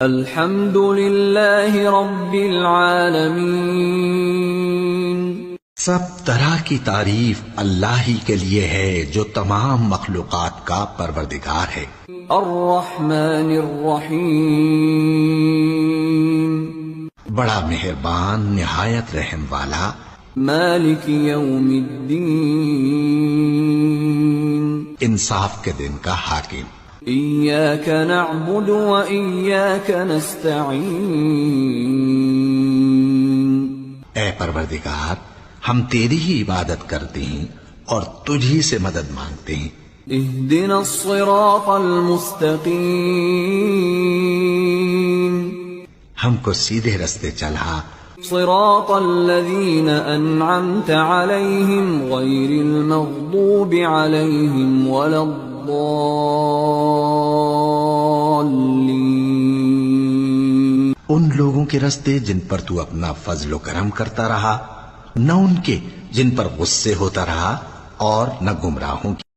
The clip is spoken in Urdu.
الحمد للہ رب العالمین، سب طرح کی تعریف اللہ ہی کے لیے ہے جو تمام مخلوقات کا پروردگار ہے۔ الرحمن الرحیم، بڑا مہربان نہایت رحم والا، مالک یوم الدین، انصاف کے دن کا حاکم۔ ایاک نعبد و ایاک نستعین، اے پروردگار ہم تیری ہی عبادت کرتے ہیں اور تجھی سے مدد مانگتے ہیں۔ اہدنا الصراط المستقیم، ہم کو سیدھے رستے چلا، صراط الذین انعمت علیہم غیر المغضوب علیہم ولا الضالین، ان لوگوں کے رستے جن پر تو اپنا فضل و کرم کرتا رہا، نہ ان کے جن پر غصے ہوتا رہا، اور نہ گمراہوں کی۔